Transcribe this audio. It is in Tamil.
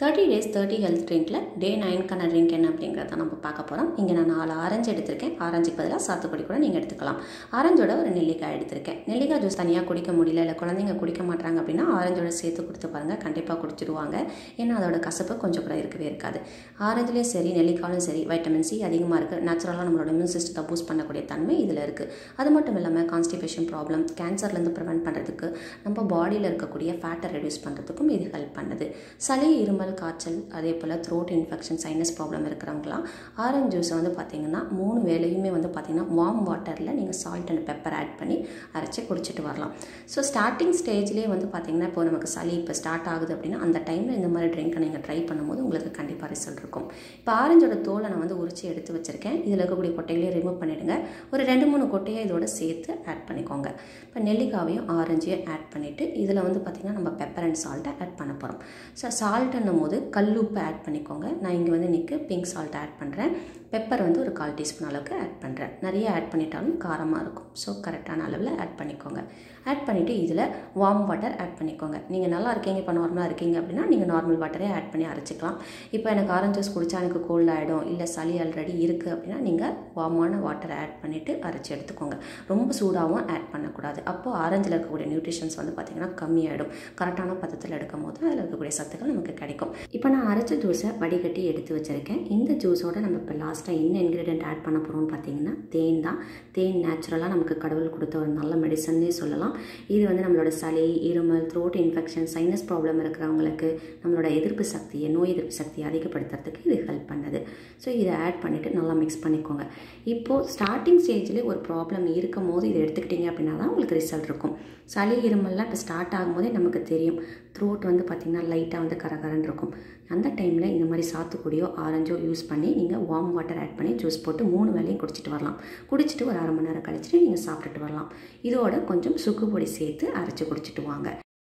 30 days 30 health drinkல டே 9க்கான ட்ரிங்க் என்ன அப்படிங்கிறத நம்ம பார்க்க போகிறோம். இங்கே நான் 4 ஆரஞ்சு எடுத்திருக்கேன். ஆரஞ்சுக்கு பதிலாக சாத்துக்குடி கூட நீங்கள் எடுத்துக்கலாம். ஆரஞ்சோட ஒரு நெல்லிக்காய் எடுத்திருக்கேன். நெல்லிக்காய் ஜூஸ் தனியாக குடிக்க முடியல, இல்லை குழந்தைங்க குடிக்க மாட்டாங்க அப்படின்னா ஆரஞ்சோட சேர்த்து கொடுத்து பாருங்கள், கண்டிப்பாக குடிச்சிடுவாங்க. ஏன்னா அதோட கசப்பு கொஞ்சம் கூட இருக்கவே இருக்காது. ஆரஞ்சுலேயும் சரி நெல்லிக்காயும் சரி வைட்டமின் சி அதிகமாக இருக்குது. நேச்சுரலாக நம்மளோட இம்யூன் சிஸ்டத்தை பூஸ்ட் பண்ணக்கூடிய தன்மை இதில் இருக்குது. அது மட்டும் இல்லாமல் கான்ஸ்டிபேஷன் ப்ராப்ளம், கேன்சர்லேருந்து ப்ரிவென்ட் பண்ணுறதுக்கு, நம்ம பாடியில் இருக்கக்கூடிய ஃபேட்டை ரெடியூஸ் பண்ணுறதுக்கும் இது ஹெல்ப் பண்ணுது. சளி, இருமல், காய்ச்சல், அதே போல் த்ரோட் இன்ஃபெக்ஷன், சைனஸ் ப்ராப்ளம் இருக்கிறவங்களாம் ஆரஞ்சு ஜூஸை வந்து பார்த்திங்கன்னா 3 வேளையுமே வந்து பார்த்திங்கன்னா வார்ம் வாட்டரில் நீங்கள் சால்ட் அண்ட் பெப்பர் ஆட் பண்ணி அரைச்சி குடிச்சிட்டு வரலாம். ஸோ ஸ்டார்டிங் ஸ்டேஜ்லேயே வந்து பார்த்திங்கன்னா இப்போ நமக்கு சளி இப்போ ஸ்டார்ட் ஆகுது அப்படின்னா அந்த டைமில் இந்த மாதிரி ட்ரிங்க்கை நீங்கள் ட்ரை பண்ணும்போது உங்களுக்கு கண்டிப்பாக ரிசல்ட் இருக்கும். இப்போ ஆரஞ்சோட தோலை நான் வந்து உரிச்சு எடுத்து வச்சுருக்கேன். இதில் இருக்கக்கூடிய கொட்டைகளையும் ரிமூவ் பண்ணிவிடுங்க. ஒரு 2-3 கொட்டையை இதோட சேர்த்து ஆட் பண்ணிக்கோங்க. இப்போ நெல்லிக்காவையும் ஆரஞ்சையும் ஆட் பண்ணிவிட்டு இதில் வந்து பார்த்திங்கன்னா நம்ம பெப்பர் அண்ட் சால்ட்டை ஆட் பண்ண போகிறோம். ஸோ சால்ட்டுன்னும் போது கல்லுப்பு ஆட் பண்ணிக்கோங்க. நான் இங்கே வந்து இன்றைக்கி பிங்க் சால்ட் ஆட் பண்ணுறேன். பெப்பர் வந்து ஒரு 1/4 டீஸ்பூன் அளவுக்கு ஆட் பண்ணுறேன். நிறைய ஆட் பண்ணிட்டாலும் காரமாக இருக்கும். ஸோ கரெக்டான அளவில் ஆட் பண்ணிக்கோங்க. ஆட் பண்ணிவிட்டு இதில் வார்ம் வாட்டர் ஆட் பண்ணிக்கோங்க. நீங்கள் நல்லா இருக்கீங்க, இப்போ நார்மலாக இருக்கீங்க அப்படின்னா நீங்கள் நார்மல் வாட்டரே ஆட் பண்ணி அரைச்சிக்கலாம். இப்போ எனக்கு ஆரஞ்சு ஜூஸ் குடித்தா எனக்கு கோல்ட் ஆகிடும், இல்லை சளி ஆல்ரெடி இருக்குது அப்படின்னா நீங்கள் வார்மான வாட்டரை ஆட் பண்ணிவிட்டு அரைச்சி எடுத்துக்கோங்க. ரொம்ப சூடாகவும் ஆட் பண்ணக்கூடாது. அப்போது ஆரஞ்சில் இருக்கக்கூடிய நியூட்ரிஷன்ஸ் வந்து பார்த்திங்கன்னா கம்மியாகிடும். கரெக்டான பதத்தில் எடுக்கும் போது அதில் இருக்கக்கூடிய சத்துக்கள் நமக்கு கிடைக்கும். இப்போ நான் அரைச்ச ஜூஸை வடிகட்டி எடுத்து வச்சுருக்கேன். இந்த ஜூஸோட நம்ம இப்போ லாஸ்ட்டாக என்ன இன்க்ரீடியன்ட் ஆட் பண்ண போகிறோம்னு பார்த்தீங்கன்னா தேன் தான். தேன் நேச்சுரலாக நமக்கு கடவுள் கொடுத்த ஒரு நல்ல மெடிசன்னே சொல்லலாம். இது வந்து நம்மளோட சளி, இருமல், த்ரோட் இன்ஃபெக்ஷன், சைனஸ் ப்ராப்ளம் இருக்கிறவங்களுக்கு நம்மளோட எதிர்ப்பு சக்தியை, நோய் எதிர்ப்பு சக்தியை அதிகப்படுத்துறதுக்கு இது ஹெல்ப் பண்ணுது. ஸோ இதை ஆட் பண்ணிவிட்டு நல்லா மிக்ஸ் பண்ணிக்கோங்க. இப்போது ஸ்டார்டிங் ஸ்டேஜ்லேயே ஒரு ப்ராப்ளம் இருக்கும் போது இதை எடுத்துக்கிட்டிங்க அப்படின்னா தான் உங்களுக்கு ரிசல்ட் இருக்கும். சளி, இருமல்லாம் இப்போ ஸ்டார்ட் ஆகும்போதே நமக்கு தெரியும். த்ரோட் வந்து பார்த்திங்கன்னா லைட்டாக வந்து கரகரன்னு இருக்கும். அந்த டைமில் இந்த மாதிரி சாத்துக்குடியோ ஆரஞ்சோ யூஸ் பண்ணி நீங்கள் வார்ம் வாட்டர் ஆட் பண்ணி ஜூஸ் போட்டு 3 வேளையும் குடிச்சிட்டு வரலாம். குடிச்சிட்டு ஒரு 1/2 மணி நேரம் கழிச்சுட்டு நீங்கள் சாப்பிட்டுட்டு வரலாம். இதோட கொஞ்சம் சுக்கு பொடி சேர்த்து அரைச்சி குடிச்சிட்டு வாங்க.